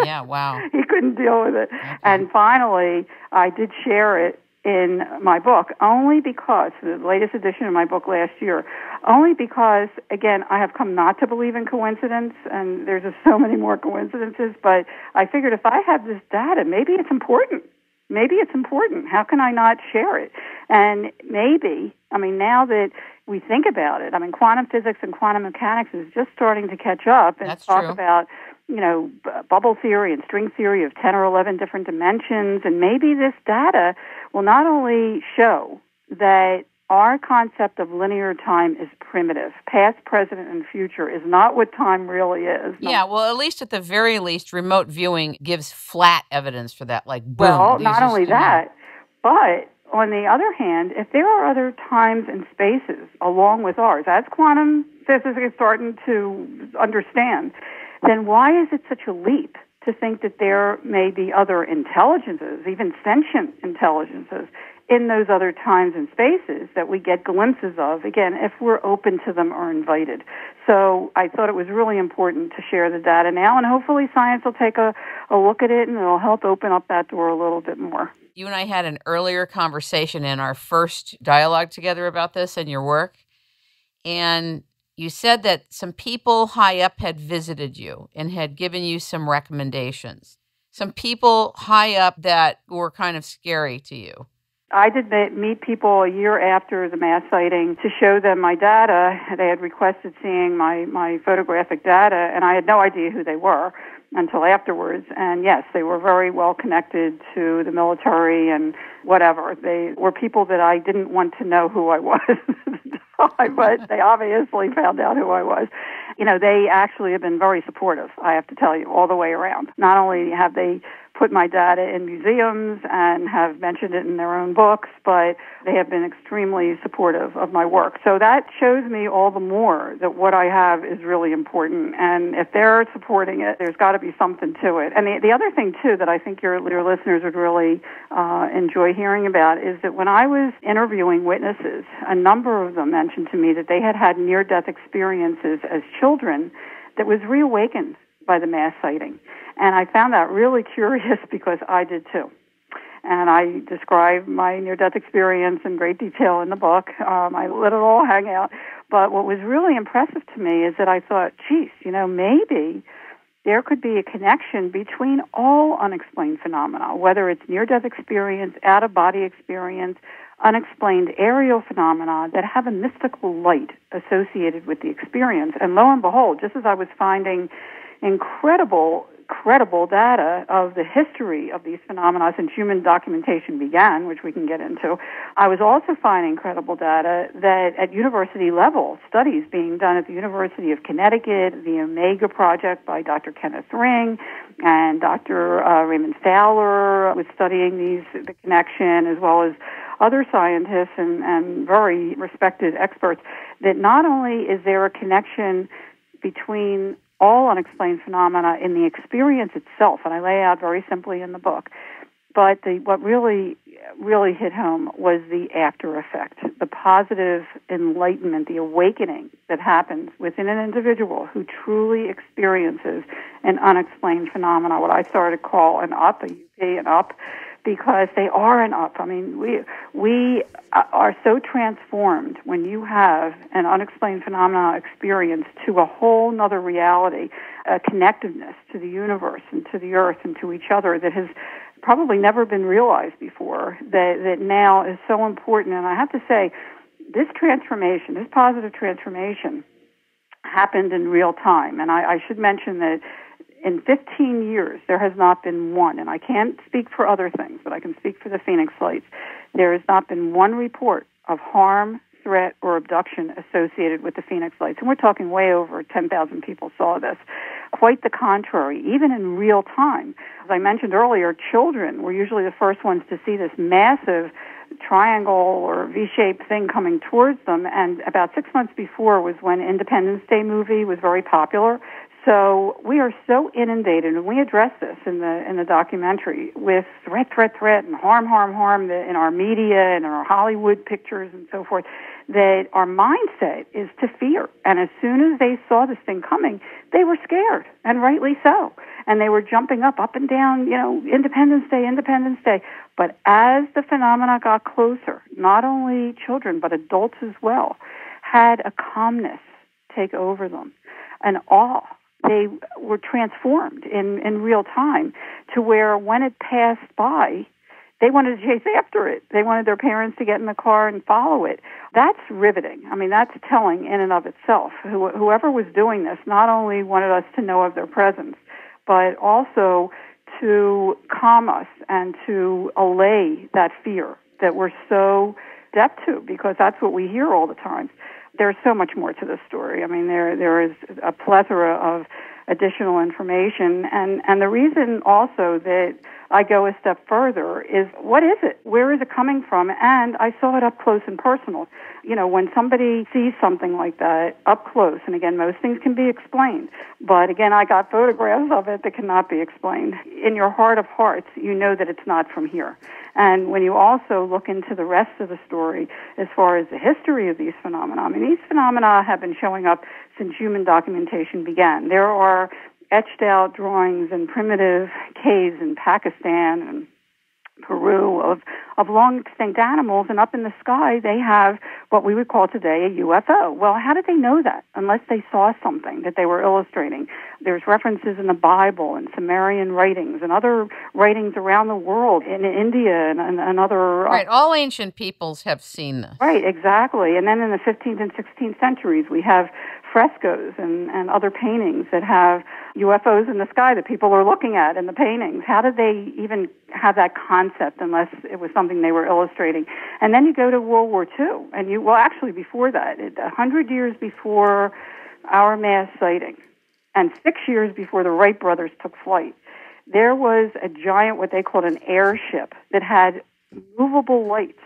Yeah, wow. He couldn't deal with it. Okay. And finally, I did share it in my book, only because, the latest edition of my book last year, only because, again, I have come not to believe in coincidence, and there's just so many more coincidences, but I figured if I have this data, maybe it's important. Maybe it's important. How can I not share it? And maybe, now that we think about it, quantum physics and quantum mechanics is just starting to catch up and That's talk true. about, bubble theory and string theory of 10 or 11 different dimensions. And maybe this data will not only show that our concept of linear time is primitive. Past, present, and future is not what time really is. Yeah, well, at least at the very least, remote viewing gives flat evidence for that, like boom. Well, not only that, but on the other hand, if there are other times and spaces along with ours, as quantum physics is starting to understand, then why is it such a leap to think that there may be other intelligences, even sentient intelligences, in those other times and spaces that we get glimpses of, again, if we're open to them or invited. So I thought it was really important to share the data now, and hopefully science will take a look at it, and it'll help open up that door a little bit more. You and I had an earlier conversation in our first dialogue together about this and your work, and you said that some people high up had visited you and had given you some recommendations. Some people high up that were kind of scary to you. I did meet people a year after the mass sighting to show them my data. They had requested seeing my photographic data, and I had no idea who they were until afterwards. And yes, they were very well connected to the military and whatever. They were people that I didn't want to know who I was, but they obviously found out who I was. They actually have been very supportive, I have to tell you, all the way around. Not only have they put my data in museums and have mentioned it in their own books, but they have been extremely supportive of my work. So that shows me all the more that what I have is really important. And if they're supporting it, there's got to be something to it. And the other thing, too, that I think your listeners would really enjoy hearing about is that when I was interviewing witnesses, a number of them mentioned to me that they had near-death experiences as children that was reawakened by the mass sighting. And I found that really curious because I did too. And I describe my near-death experience in great detail in the book. I let it all hang out. But what was really impressive to me is that I thought, geez, maybe there could be a connection between all unexplained phenomena, whether it's near-death experience, out-of-body experience, unexplained aerial phenomena that have a mystical light associated with the experience. And lo and behold, just as I was finding incredible data of the history of these phenomena since human documentation began, which we can get into, I was also finding incredible data that at university level, studies being done at the University of Connecticut, the Omega Project by Dr. Kenneth Ring, and Dr. Raymond Fowler was studying the connection, as well as other scientists and very respected experts, that not only is there a connection between all unexplained phenomena in the experience itself, and I lay out very simply in the book, but what really hit home was the after effect, the positive enlightenment, the awakening that happens within an individual who truly experiences an unexplained phenomena, what I started to call an up, a UP, an up, because they are an up. I mean, we are so transformed when you have an unexplained phenomena experience to a whole nother reality, a connectedness to the universe and to the earth and to each other that has probably never been realized before, that now is so important. And I have to say, this transformation, this positive transformation, happened in real time. And I should mention that in 15 years, there has not been one, and I can't speak for other things, but I can speak for the Phoenix Lights, there has not been one report of harm, threat, or abduction associated with the Phoenix Lights. And we're talking way over 10,000 people saw this. Quite the contrary, even in real time. As I mentioned earlier, children were usually the first ones to see this massive triangle or V-shaped thing coming towards them, and about 6 months before was when Independence Day movie was very popular. So we are so inundated, and we address this in the documentary, with threat, and harm in our media and in our Hollywood pictures and so forth, that our mindset is to fear. And as soon as they saw this thing coming, they were scared, and rightly so. And they were jumping up and down, Independence Day. But as the phenomena got closer, not only children, but adults as well, had a calmness take over them, an awe. They were transformed in real time to where when it passed by, they wanted to chase after it. They wanted their parents to get in the car and follow it. That's riveting. I mean, that's telling in and of itself. Whoever was doing this not only wanted us to know of their presence, but also to calm us and to allay that fear that we're so deaf to, because that's what we hear all the time. There's so much more to this story. I mean, there is a plethora of additional information. And the reason also that I go a step further is, what is it? Where is it coming from? And I saw it up close and personal. When somebody sees something like that up close, and again, most things can be explained, but again, I got photographs of it that cannot be explained. In your heart of hearts, you know that it's not from here. And when you also look into the rest of the story, as far as the history of these phenomena, I mean, these phenomena have been showing up since human documentation began. There are etched out drawings in primitive caves in Pakistan and Peru of long extinct animals, and up in the sky they have what we would call today a UFO. Well, how did they know that unless they saw something that they were illustrating? There's references in the Bible and Sumerian writings and other writings around the world, in India and other... Right, all ancient peoples have seen this. Right, exactly. And then in the 15th and 16th centuries, we have frescoes and other paintings that have UFOs in the sky that people are looking at in the paintings. How did they even have that concept unless it was something they were illustrating? And then you go to World War II, and actually before that, 100 years before our mass sighting, and 6 years before the Wright brothers took flight, there was a giant, what they called an airship, that had movable lights.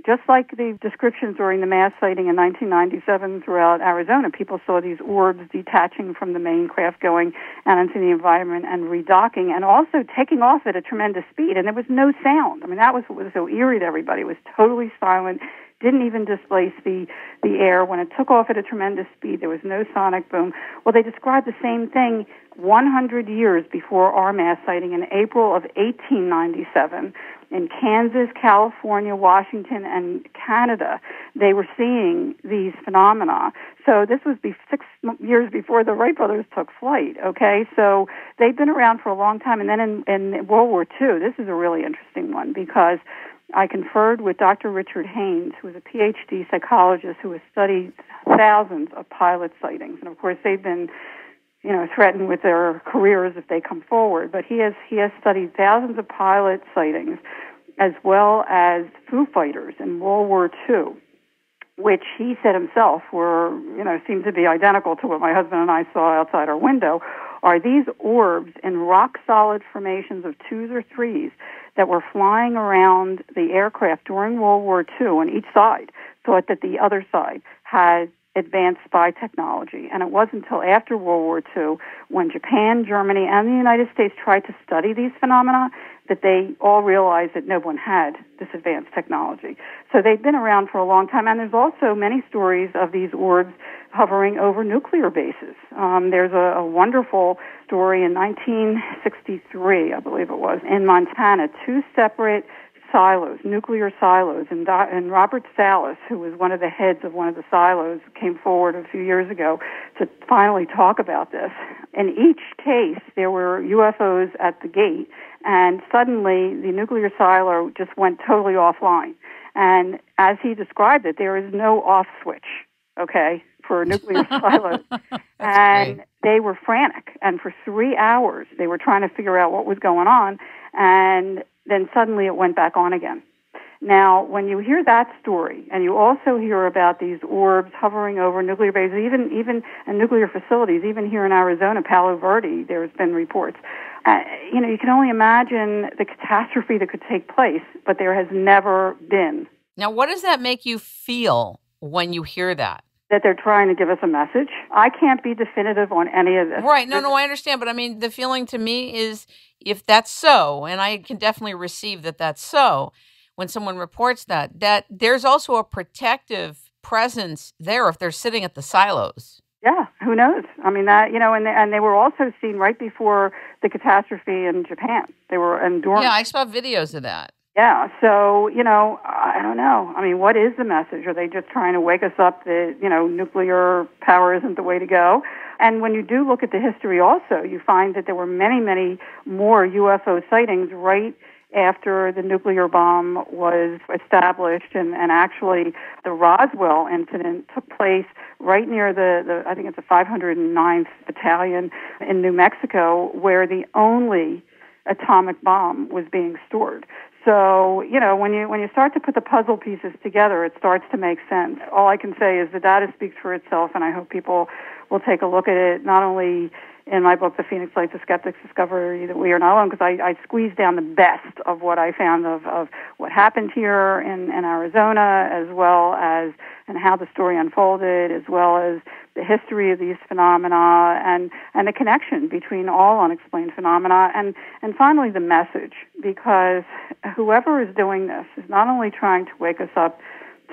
Just like the descriptions during the mass sighting in 1997 throughout Arizona, people saw these orbs detaching from the main craft, going out into the environment and redocking, and also taking off at a tremendous speed. And there was no sound. I mean, that was what was so eerie to everybody. It was totally silent, didn't even displace the air. When it took off at a tremendous speed, there was no sonic boom. Well, they described the same thing 100 years before our mass sighting in April of 1897. In Kansas, California, Washington, and Canada, they were seeing these phenomena. So this was 6 years before the Wright brothers took flight, okay? So they've been around for a long time. And then in World War II, this is a really interesting one, because I conferred with Dr. Richard Haynes, who is a PhD psychologist who has studied thousands of pilot sightings. And, of course, they've been threatened with their careers if they come forward. But he has studied thousands of pilot sightings as well as Foo Fighters in World War II, which he said himself seemed to be identical to what my husband and I saw outside our window, are these orbs in rock-solid formations of 2s or 3s that were flying around the aircraft during World War II, and each side thought that the other side had advanced spy technology. And it wasn't until after World War II, when Japan, Germany, and the United States tried to study these phenomena, that they all realized that no one had this advanced technology. So they've been around for a long time, and there's also many stories of these orbs hovering over nuclear bases. There's a wonderful story in 1963, I believe it was, in Montana, 2 separate silos, nuclear silos, and Robert Salas, who was one of the heads of one of the silos, came forward a few years ago to finally talk about this. In each case, there were UFOs at the gate, and suddenly the nuclear silo just went totally offline. And as he described it, there is no off switch, okay, for nuclear silos. And great. They were frantic, and for 3 hours they were trying to figure out what was going on, and then suddenly it went back on again. Now, when you hear that story, and you also hear about these orbs hovering over nuclear bases, even in nuclear facilities, even here in Arizona, Palo Verde, there's been reports. You can only imagine the catastrophe that could take place, but there has never been. Now, what does that make you feel when you hear that? That they're trying to give us a message. I can't be definitive on any of this. Right. No, I understand. But I mean, the feeling to me is, if that's so, and I can definitely receive that that's so, when someone reports that there's also a protective presence there if they're sitting at the silos. Yeah, who knows? I mean, and they were also seen right before the catastrophe in Japan. They were enduring. Yeah, I saw videos of that. Yeah, so, I don't know. I mean, what is the message? Are they just trying to wake us up that, nuclear power isn't the way to go? And when you do look at the history also, you find that there were many, many more UFO sightings right after the nuclear bomb was established. And actually, the Roswell incident took place right near the I think it's the 509th Battalion in New Mexico, where the only atomic bomb was being stored. So, when you start to put the puzzle pieces together, it starts to make sense. All I can say is the data speaks for itself, and I hope people will take a look at it, not only in my book, The Phoenix Lights, The Skeptic's Discovery That We Are Not Alone, because I squeezed down the best of what I found of what happened here in Arizona, as well as and how the story unfolded, as well as the history of these phenomena and the connection between all unexplained phenomena, and finally the message, because whoever is doing this is not only trying to wake us up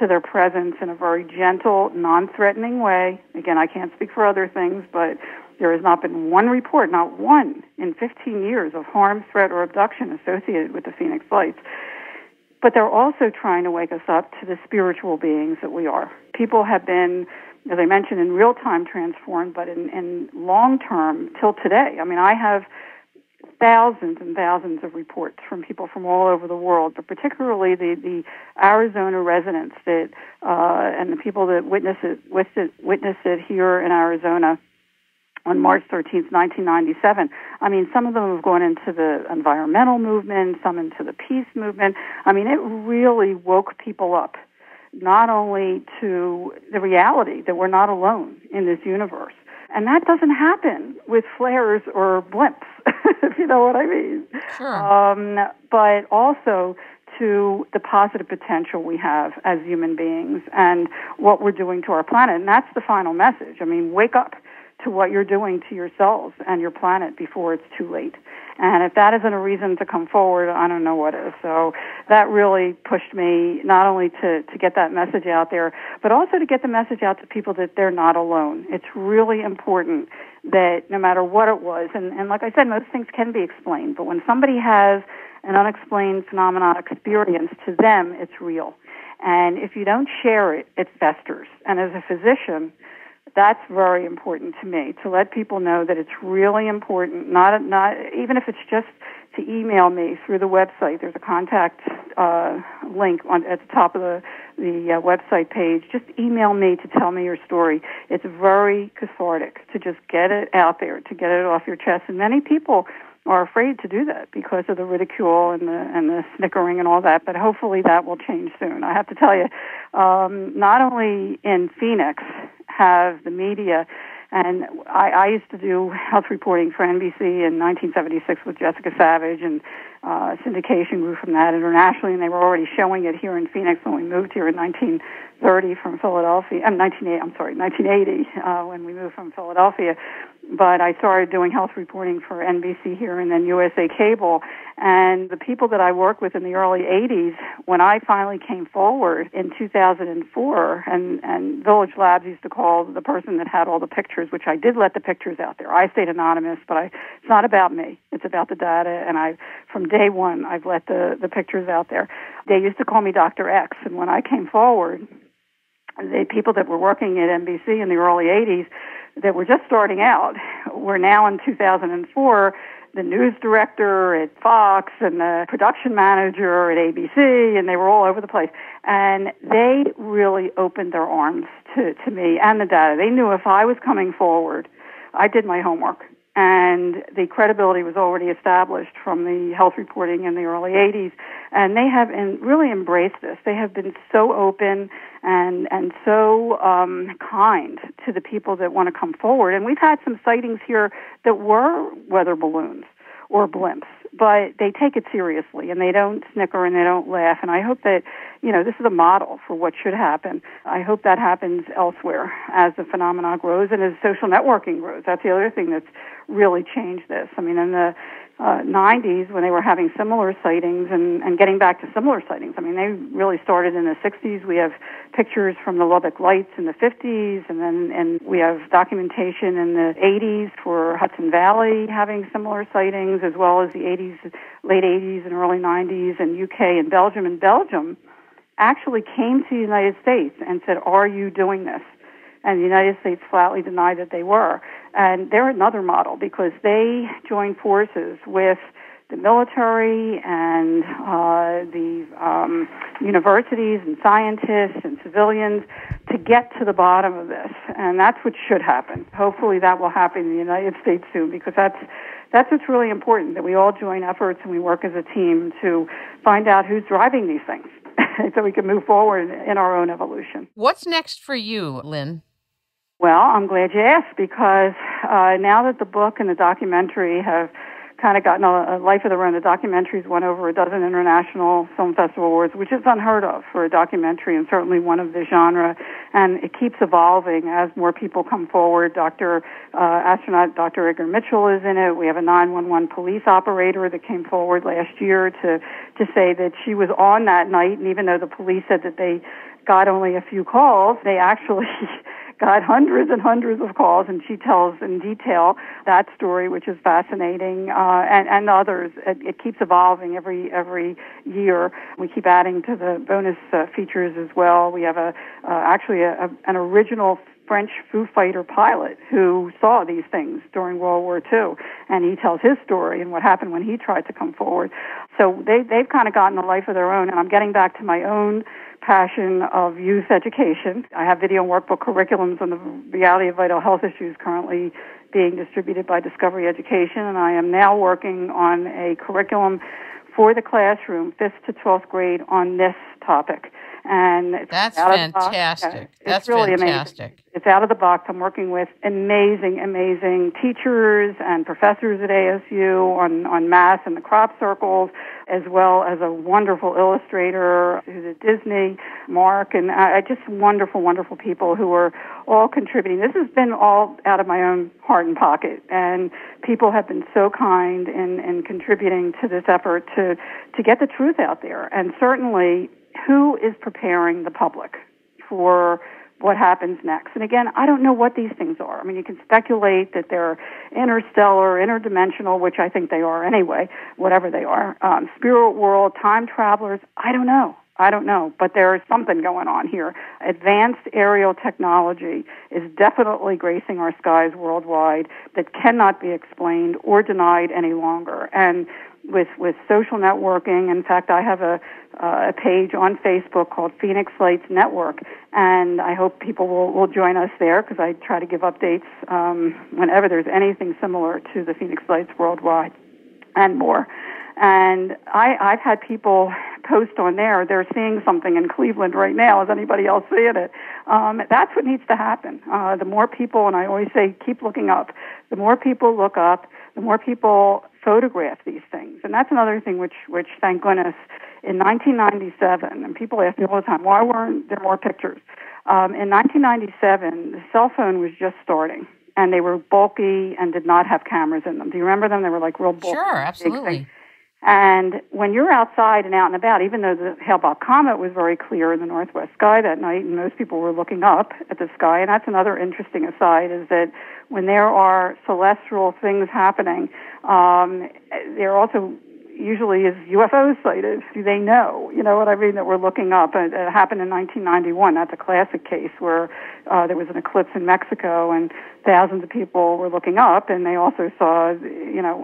to their presence in a very gentle, non-threatening way. Again, I can't speak for other things, but there has not been one report, not one, in 15 years of harm, threat, or abduction associated with the Phoenix Lights. but they're also trying to wake us up to the spiritual beings that we are. People have been, as I mentioned, in real time transformed, but in long term till today. I mean, I have thousands and thousands of reports from people from all over the world, but particularly the Arizona residents that and the people that witness it here in Arizona on March 13th, 1997. I mean, some of them have gone into the environmental movement, some into the peace movement. I mean, it really woke people up, not only to the reality that we're not alone in this universe. And that doesn't happen with flares or blimps, if you know what I mean. Sure. But also to the positive potential we have as human beings and what we're doing to our planet. And that's the final message. I mean, wake up to what you're doing to yourselves and your planet before it's too late. And if that isn't a reason to come forward, I don't know what is. So that really pushed me not only to get that message out there, but also to get the message out to people that they're not alone. It's really important that no matter what it was, and like I said, most things can be explained, but when somebody has an unexplained phenomenon experience, to them it's real. And if you don't share it, it festers. And as a physician, that's very important to me, to let people know that it's really important, not even if it's just to email me through the website. There's a contact link at the top of the website page. Just email me to tell me your story. It's very cathartic to just get it out there, to get it off your chest. And many people are afraid to do that because of the ridicule and the snickering and all that, but hopefully that will change soon. I have to tell you, not only in Phoenix have the media, and I used to do health reporting for NBC in 1976 with Jessica Savage, and syndication grew from that internationally, and they were already showing it here in Phoenix when we moved here in 1930 from Philadelphia. 1980 when we moved from Philadelphia. But I started doing health reporting for NBC here and then USA Cable. And the people that I worked with in the early 80s, when I finally came forward in 2004, and Village Labs used to call the person that had all the pictures, which I did let the pictures out there. I stayed anonymous, but it's not about me. It's about the data. And from day one, I've let the pictures out there. They used to call me Dr. X. And when I came forward, the people that were working at NBC in the early 80s that were just starting out were now in 2004 the news director at Fox and the production manager at ABC, and they were all over the place. And they really opened their arms to me and the data. They knew if I was coming forward, I did my homework. And the credibility was already established from the health reporting in the early 80s. And they have really embraced this. They have been so open and so kind to the people that want to come forward. And we've had some sightings here that were weather balloons or blimps, but they take it seriously and they don't snicker and they don't laugh. And I hope that, this is a model for what should happen. I hope that happens elsewhere as the phenomenon grows and as social networking grows. That's the other thing that's really changed this. I mean, in the 90s, when they were having similar sightings and getting back to similar sightings, I mean, they really started in the 60s. We have pictures from the Lubbock Lights in the 50s, and we have documentation in the 80s for Hudson Valley having similar sightings, as well as the 80s, late 80s and early 90s, and UK and Belgium. And Belgium actually came to the United States and said, "Are you doing this?" And the United States flatly denied that they were. And they're another model because they joined forces with the military and the universities and scientists and civilians to get to the bottom of this. And that's what should happen. Hopefully that will happen in the United States soon, because that's what's really important, that we all join efforts and we work as a team to find out who's driving these things so we can move forward in our own evolution. What's next for you, Lynn? Well, I'm glad you asked, because now that the book and the documentary have kind of gotten a life of their own, the documentary's won over a dozen international film festival awards, which is unheard of for a documentary and certainly one of the genre, and it keeps evolving as more people come forward. Astronaut Dr. Edgar Mitchell is in it. We have a 911 police operator that came forward last year to say that she was on that night, and even though the police said that they got only a few calls, they actually got hundreds and hundreds of calls, and she tells in detail that story, which is fascinating, and others. It keeps evolving every year. We keep adding to the bonus features as well. We have actually an original French Foo Fighter pilot who saw these things during World War II, and he tells his story and what happened when he tried to come forward. So they've kind of gotten a life of their own, and I'm getting back to my own passion of youth education. I have video and workbook curriculums on the reality of vital health issues currently being distributed by Discovery Education, and I am now working on a curriculum for the classroom, 5th to 12th grade, on this topic. And that's fantastic. It's really fantastic. Amazing. It's out of the box. I'm working with amazing teachers and professors at ASU on math and the crop circles, as well as a wonderful illustrator who's at Disney, Mark, and just wonderful people who are all contributing. This has been all out of my own heart and pocket, and people have been so kind in contributing to this effort to get the truth out there. And certainly, who is preparing the public for what happens next? And again, I don't know what these things are. I mean, you can speculate that they're interstellar, interdimensional, which I think they are anyway, whatever they are. Spirit world, time travelers, I don't know, but there is something going on here. Advanced aerial technology is definitely gracing our skies worldwide that cannot be explained or denied any longer. And with social networking, in fact, I have a page on Facebook called Phoenix Lights Network, and I hope people will join us there because I try to give updates whenever there's anything similar to the Phoenix Lights worldwide and more. And I've had people post on there, they're seeing something in Cleveland right now. Is anybody else seeing it? That's what needs to happen. The more people, and I always say, keep looking up. The more people look up, the more people photograph these things. And that's another thing which thank goodness, in 1997, and people ask me all the time, why weren't there more pictures? In 1997, the cell phone was just starting, and they were bulky and did not have cameras in them. Do you remember them? They were like real bulky. Sure, absolutely. And when you're outside and out and about, even though the Hale-Bopp comet was very clear in the northwest sky that night, and most people were looking up at the sky, and that's another interesting aside, is that when there are celestial things happening, there also usually is UFOs sighted. Do they know? You know what I mean? That we're looking up. It happened in 1991. That's a classic case where there was an eclipse in Mexico, and thousands of people were looking up, and they also saw,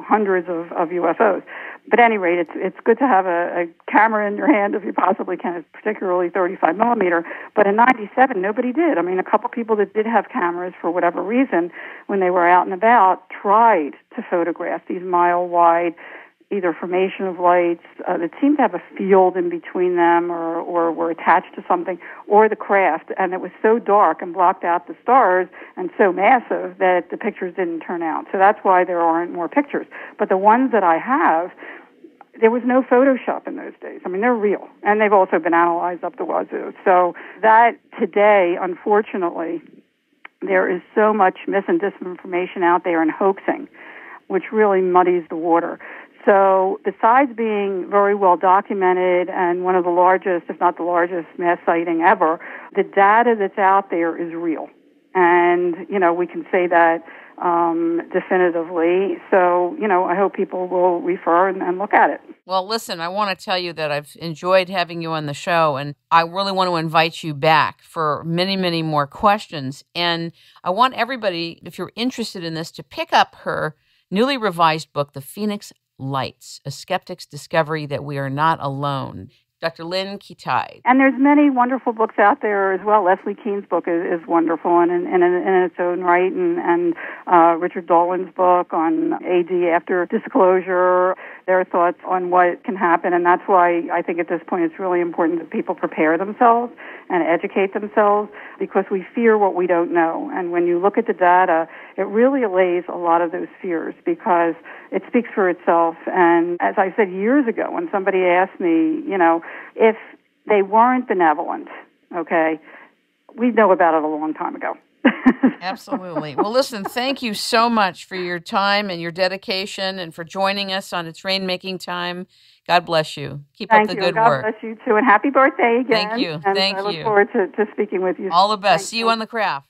hundreds of UFOs. But at any rate, it's good to have a camera in your hand if you possibly can, particularly 35 millimeter. But in 97, nobody did. I mean, a couple people that did have cameras for whatever reason, when they were out and about, tried to photograph these mile-wide either formation of lights that seemed to have a field in between them or were attached to something, or the craft, and it was so dark and blocked out the stars and so massive that the pictures didn't turn out. So that's why there aren't more pictures. But the ones that I have, there was no Photoshop in those days. I mean, they're real, and they've also been analyzed up the wazoo. So that today, unfortunately, there is so much mis and disinformation out there and hoaxing, which really muddies the water. So besides being very well documented and one of the largest, if not the largest, mass sighting ever, the data that's out there is real. And, we can say that definitively. So, I hope people will refer and look at it. Well, listen, I want to tell you that I've enjoyed having you on the show, and I really want to invite you back for many, many more questions. And I want everybody, if you're interested in this, to pick up her newly revised book, The Phoenix Lights, A Skeptic's Discovery That We Are Not Alone. Dr. Lynn Kitei. And there's many wonderful books out there as well. Leslie Kean's book is wonderful and in its own right, and Richard Dolan's book on AD after disclosure, their thoughts on what can happen. And that's why I think at this point it's really important that people prepare themselves and educate themselves, because we fear what we don't know. And when you look at the data, it really allays a lot of those fears because it speaks for itself. And as I said years ago, when somebody asked me, if they weren't benevolent, okay, we'd know about it a long time ago. Absolutely. Well, listen, thank you so much for your time and your dedication and for joining us on It's Rainmaking Time. God bless you. Keep up the good work. God bless you, too. And happy birthday again. Thank you. And I look forward to speaking with you. All the best. See you on the craft.